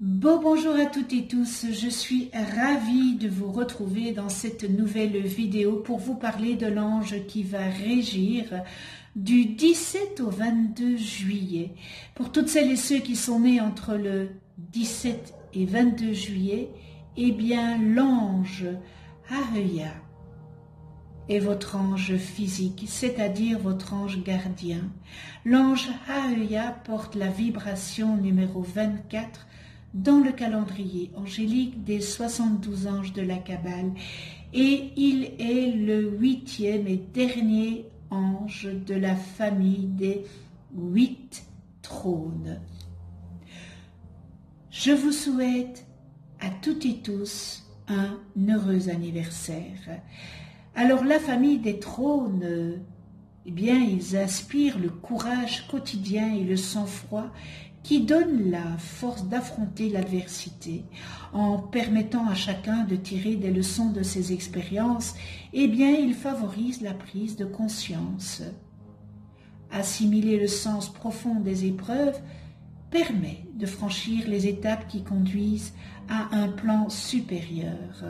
Bonjour à toutes et tous, je suis ravie de vous retrouver dans cette nouvelle vidéo pour vous parler de l'ange qui va régir du 17 au 22 juillet. Pour toutes celles et ceux qui sont nés entre le 17 et 22 juillet, eh bien l'ange Ahria est votre ange physique, c'est-à-dire votre ange gardien. L'ange Ahria porte la vibration numéro 24 dans le calendrier angélique des 72 anges de la Kabbale, et il est le 8e et dernier ange de la famille des 8 trônes. Je vous souhaite à toutes et tous un heureux anniversaire. Alors la famille des trônes, eh bien ils inspirent le courage quotidien et le sang-froid qui donne la force d'affronter l'adversité en permettant à chacun de tirer des leçons de ses expériences. Eh bien, il favorise la prise de conscience. Assimiler le sens profond des épreuves permet de franchir les étapes qui conduisent à un plan supérieur.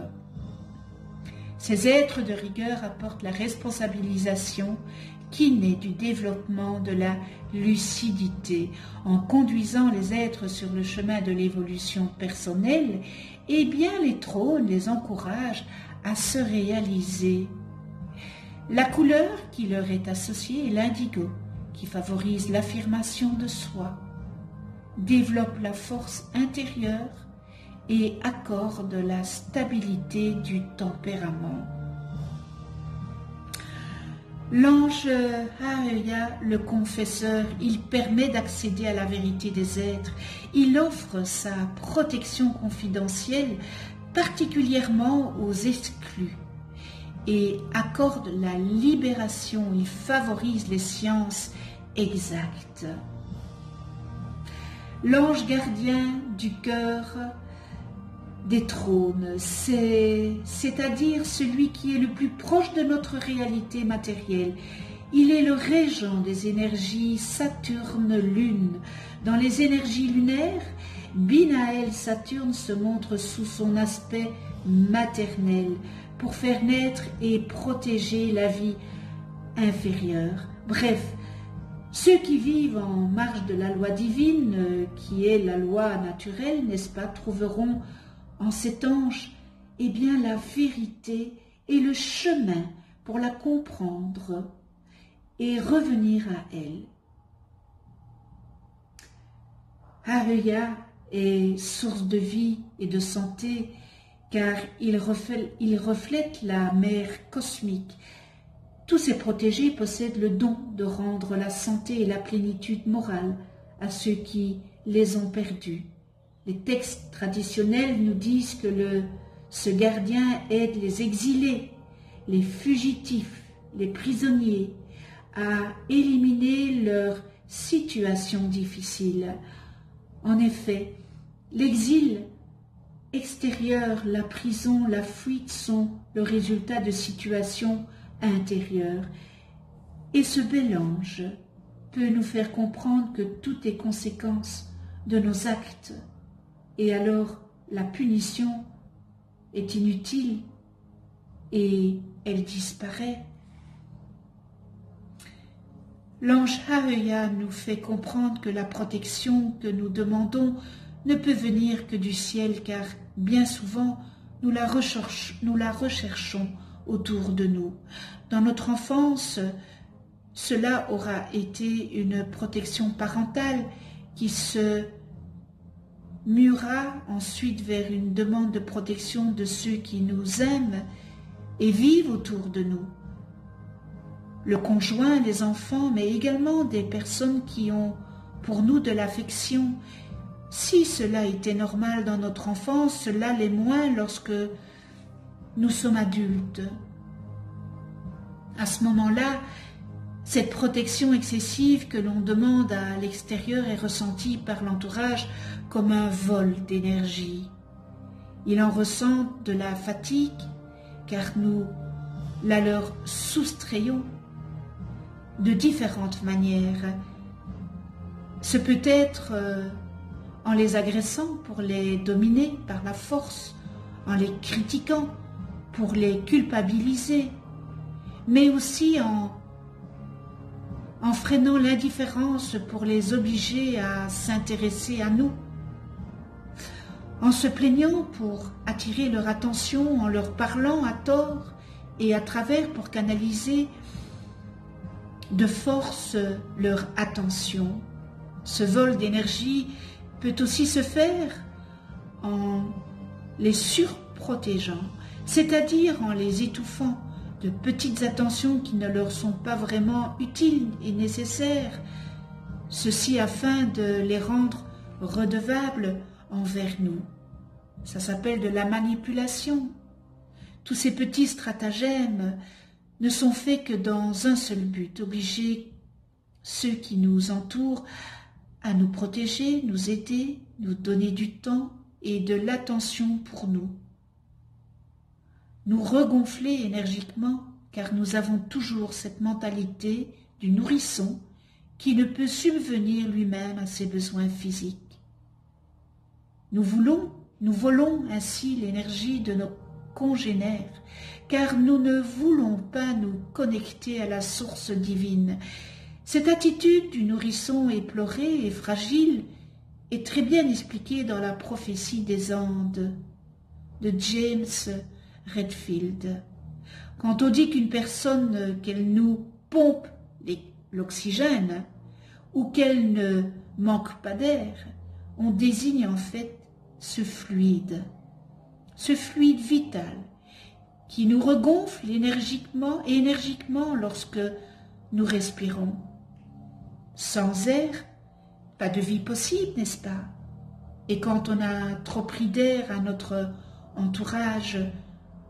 Ces êtres de rigueur apportent la responsabilisation qui naît du développement de la lucidité. En conduisant les êtres sur le chemin de l'évolution personnelle, eh bien les trônes les encouragent à se réaliser. La couleur qui leur est associée est l'indigo, qui favorise l'affirmation de soi, développe la force intérieure et accorde la stabilité du tempérament. L'ange Ahria, le confesseur, il permet d'accéder à la vérité des êtres. Il offre sa protection confidentielle, particulièrement aux exclus, et accorde la libération. Il favorise les sciences exactes. L'ange gardien du cœur des trônes, c'est-à-dire celui qui est le plus proche de notre réalité matérielle. Il est le régent des énergies Saturne-Lune. Dans les énergies lunaires, Binaël Saturne se montre sous son aspect maternel pour faire naître et protéger la vie inférieure. Bref, ceux qui vivent en marge de la loi divine, qui est la loi naturelle, n'est-ce pas, trouveront en cet ange, eh bien, la vérité et le chemin pour la comprendre et revenir à elle. Ahria est source de vie et de santé, car il reflète la mère cosmique. Tous ses protégés possèdent le don de rendre la santé et la plénitude morale à ceux qui les ont perdus. Les textes traditionnels nous disent que ce gardien aide les exilés, les fugitifs, les prisonniers à éliminer leur situation difficile. En effet, l'exil extérieur, la prison, la fuite sont le résultat de situations intérieures. Et ce bel ange peut nous faire comprendre que tout est conséquence de nos actes. Et alors, la punition est inutile et elle disparaît. L'ange Ahria nous fait comprendre que la protection que nous demandons ne peut venir que du ciel, car bien souvent, nous la recherchons autour de nous. Dans notre enfance, cela aura été une protection parentale qui se mûra ensuite vers une demande de protection de ceux qui nous aiment et vivent autour de nous. Le conjoint, les enfants, mais également des personnes qui ont pour nous de l'affection. Si cela était normal dans notre enfance, cela l'est moins lorsque nous sommes adultes. À ce moment-là, cette protection excessive que l'on demande à l'extérieur est ressentie par l'entourage comme un vol d'énergie. Il en ressent de la fatigue, car nous la leur soustrayons de différentes manières. Ce peut être en les agressant pour les dominer par la force, en les critiquant pour les culpabiliser, mais aussi en freinant l'indifférence pour les obliger à s'intéresser à nous, en se plaignant pour attirer leur attention, en leur parlant à tort et à travers pour canaliser de force leur attention. Ce vol d'énergie peut aussi se faire en les surprotégeant, c'est-à-dire en les étouffant de petites attentions qui ne leur sont pas vraiment utiles et nécessaires, ceci afin de les rendre redevables envers nous. Ça s'appelle de la manipulation. Tous ces petits stratagèmes ne sont faits que dans un seul but, obliger ceux qui nous entourent à nous protéger, nous aider, nous donner du temps et de l'attention pour nous. Nous regonfler énergiquement, car nous avons toujours cette mentalité du nourrisson qui ne peut subvenir lui-même à ses besoins physiques. Nous volons ainsi l'énergie de nos congénères, car nous ne voulons pas nous connecter à la source divine. Cette attitude du nourrisson éploré et fragile est très bien expliquée dans la prophétie des Andes de James Redfield. Quand on dit qu'une personne, qu'elle nous pompe l'oxygène ou qu'elle ne manque pas d'air, on désigne en fait ce fluide vital qui nous regonfle énergiquement lorsque nous respirons. Sans air, pas de vie possible, n'est-ce pas? Et quand on a trop pris d'air à notre entourage,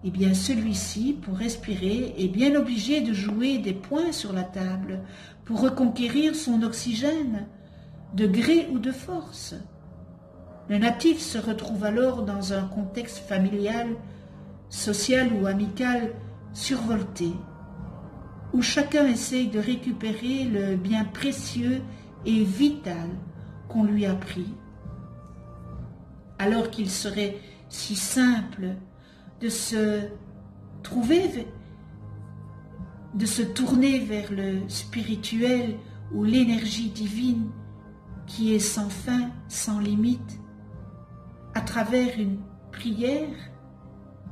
eh bien celui-ci, pour respirer, est bien obligé de jouer des points sur la table pour reconquérir son oxygène, de gré ou de force. Le natif se retrouve alors dans un contexte familial, social ou amical survolté, où chacun essaye de récupérer le bien précieux et vital qu'on lui a pris. Alors qu'il serait si simple de se tourner vers le spirituel ou l'énergie divine qui est sans fin, sans limite, à travers une prière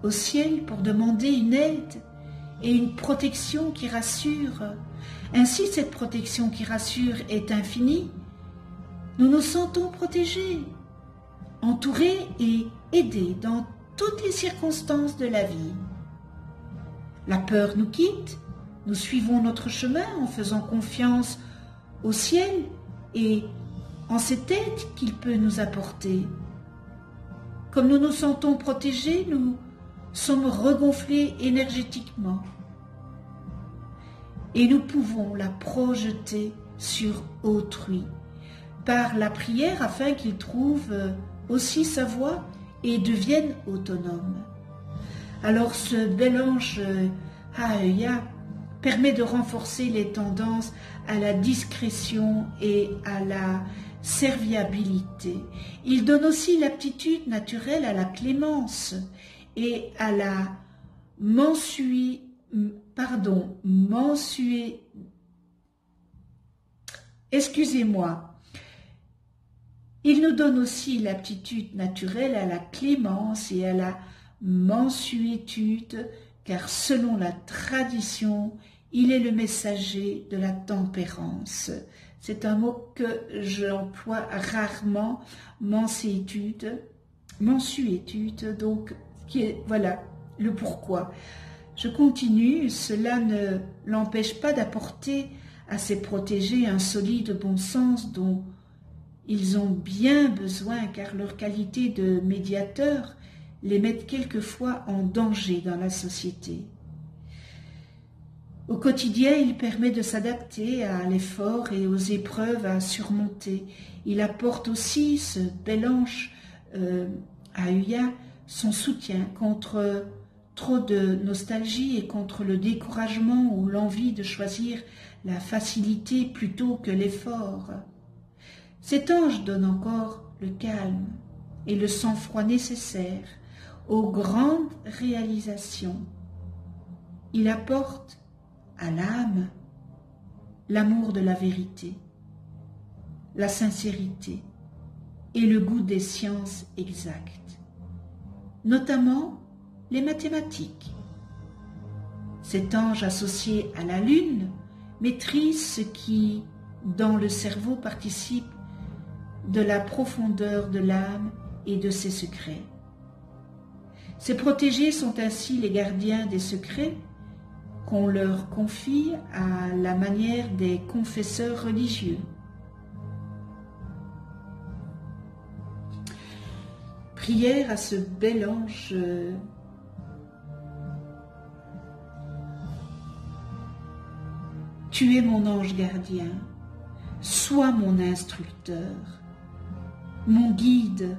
au ciel pour demander une aide et une protection qui rassure. Ainsi, cette protection qui rassure est infinie. Nous nous sentons protégés, entourés et aidés dans toutes les circonstances de la vie. La peur nous quitte, nous suivons notre chemin en faisant confiance au ciel et en cette aide qu'il peut nous apporter. Comme nous nous sentons protégés, nous sommes regonflés énergétiquement et nous pouvons la projeter sur autrui par la prière afin qu'il trouve aussi sa voie et devienne autonome. Alors ce bel ange Haeya permet de renforcer les tendances à la discrétion et à la serviabilité. Il donne aussi l'aptitude naturelle à la clémence et à la Il nous donne aussi l'aptitude naturelle à la clémence et à la mansuétude, car selon la tradition, il est le messager de la tempérance. C'est un mot que j'emploie rarement, mansuétude, donc voilà le pourquoi. Je continue, cela ne l'empêche pas d'apporter à ses protégés un solide bon sens dont ils ont bien besoin, car leur qualité de médiateur les met quelquefois en danger dans la société. Au quotidien, il permet de s'adapter à l'effort et aux épreuves à surmonter. Il apporte aussi, ce bel ange Haeya, son soutien contre trop de nostalgie et contre le découragement ou l'envie de choisir la facilité plutôt que l'effort. Cet ange donne encore le calme et le sang-froid nécessaires aux grandes réalisations. Il apporte à l'âme l'amour de la vérité, la sincérité et le goût des sciences exactes, notamment les mathématiques. Cet ange associé à la lune maîtrise ce qui, dans le cerveau, participe de la profondeur de l'âme et de ses secrets. Ces protégés sont ainsi les gardiens des secrets qu'on leur confie à la manière des confesseurs religieux. Prière à ce bel ange Tu es mon ange gardien, sois mon instructeur, mon guide,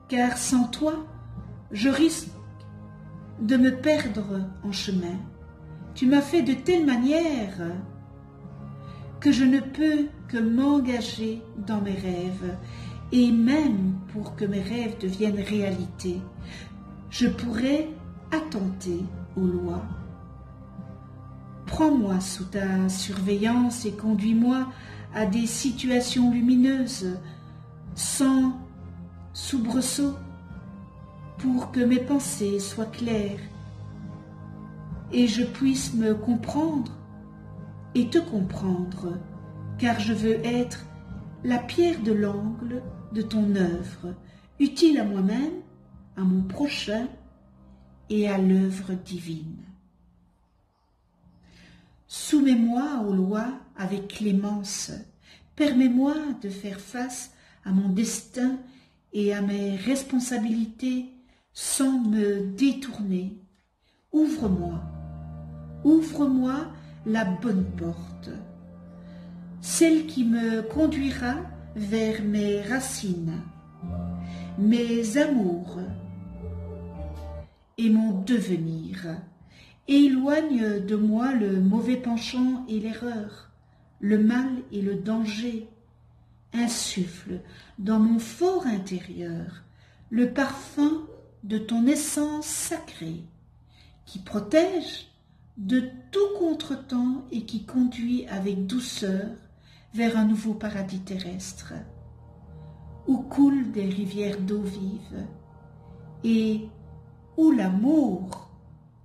car sans toi, je risque de me perdre en chemin. Tu m'as fait de telle manière que je ne peux que m'engager dans mes rêves, et même pour que mes rêves deviennent réalité, je pourrais attenter aux lois. Prends-moi sous ta surveillance et conduis-moi à des situations lumineuses, sans soubresaut, pour que mes pensées soient claires et je puisse me comprendre et te comprendre, car je veux être la pierre de l'angle de ton œuvre, utile à moi-même, à mon prochain et à l'œuvre divine. Soumets-moi aux lois avec clémence, permets-moi de faire face à mon destin et à mes responsabilités sans me détourner. Ouvre-moi la bonne porte, celle qui me conduira vers mes racines, mes amours et mon devenir. Éloigne de moi le mauvais penchant et l'erreur, le mal et le danger. Insuffle dans mon fort intérieur le parfum de ton essence sacrée, qui protège de tout contretemps et qui conduit avec douceur vers un nouveau paradis terrestre, où coulent des rivières d'eau vive et où l'amour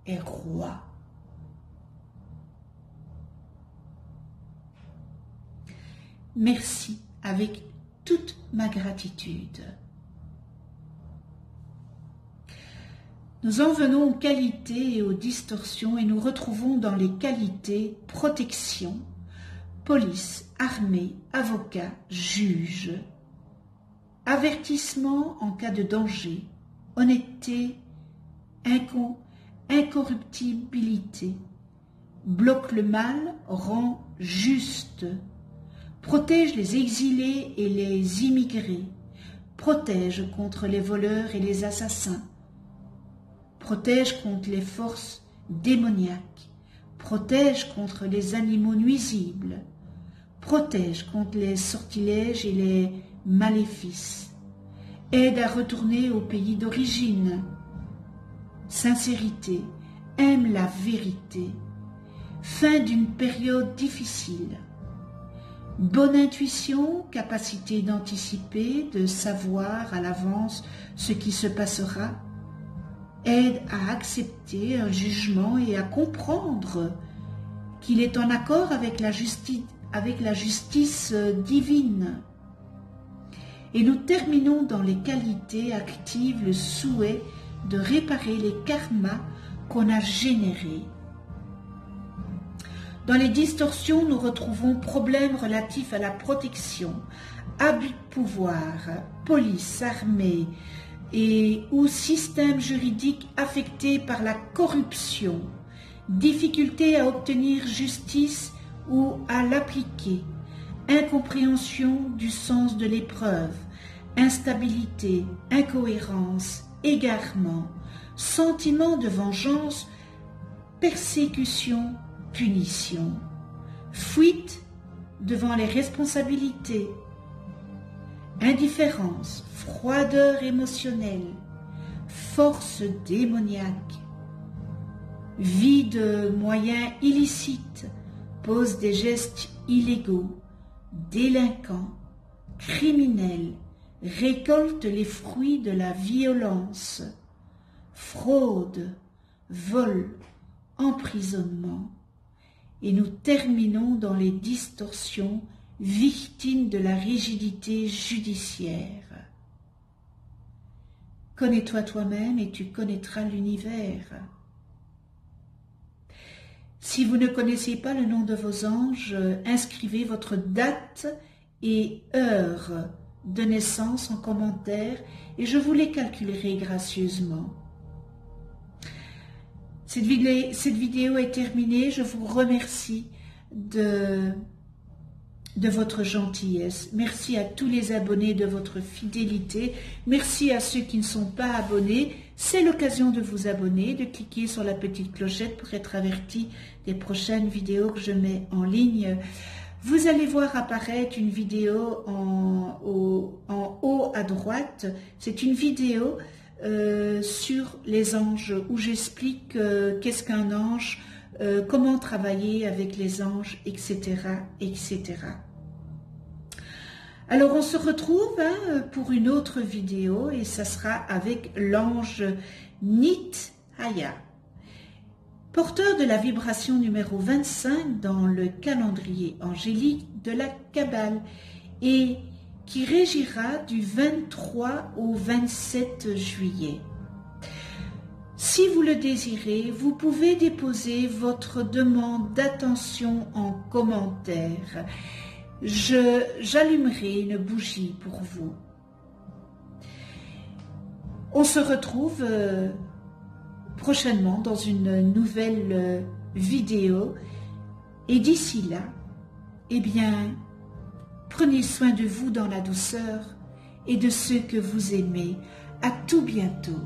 est roi. Merci avec toute ma gratitude. Nous en venons aux qualités et aux distorsions et nous retrouvons dans les qualités protection, police, armée, avocat, juge, avertissement en cas de danger, honnêteté, incorruptibilité, bloque le mal, rend juste, protège les exilés et les immigrés, protège contre les voleurs et les assassins, protège contre les forces démoniaques, protège contre les animaux nuisibles, protège contre les sortilèges et les maléfices, aide à retourner au pays d'origine, sincérité, aime la vérité, fin d'une période difficile, bonne intuition, capacité d'anticiper, de savoir à l'avance ce qui se passera, aide à accepter un jugement et à comprendre qu'il est en accord avec la justice divine. Et nous terminons dans les qualités actives le souhait de réparer les karmas qu'on a générés. Dans les distorsions, nous retrouvons problèmes relatifs à la protection, abus de pouvoir, police, armée et ou système juridique affecté par la corruption, difficulté à obtenir justice ou à l'appliquer, incompréhension du sens de l'épreuve, instabilité, incohérence, égarement, sentiment de vengeance, persécution, punition, fuite devant les responsabilités, indifférence, froideur émotionnelle, force démoniaque, vie de moyens illicites, pose des gestes illégaux, délinquant, criminel, récolte les fruits de la violence, fraude, vol, emprisonnement, et nous terminons dans les distorsions, victimes de la rigidité judiciaire. Connais-toi toi-même et tu connaîtras l'univers. Si vous ne connaissez pas le nom de vos anges, inscrivez votre date et heure de naissance en commentaire et je vous les calculerai gracieusement. Cette vidéo est terminée. Je vous remercie de votre gentillesse. Merci à tous les abonnés de votre fidélité. Merci à ceux qui ne sont pas abonnés. C'est l'occasion de vous abonner, de cliquer sur la petite clochette pour être averti des prochaines vidéos que je mets en ligne. Vous allez voir apparaître une vidéo en haut à droite. C'est une vidéo sur les anges où j'explique qu'est-ce qu'un ange, comment travailler avec les anges, etc., etc. Alors on se retrouve pour une autre vidéo et ça sera avec l'ange Nithaya, porteur de la vibration numéro 25 dans le calendrier angélique de la Kabbale et qui régira du 23 au 27 juillet. Si vous le désirez, vous pouvez déposer votre demande d'attention en commentaire. J'allumerai une bougie pour vous. On se retrouve prochainement dans une nouvelle vidéo. Et d'ici là, eh bien, prenez soin de vous dans la douceur et de ceux que vous aimez. À tout bientôt.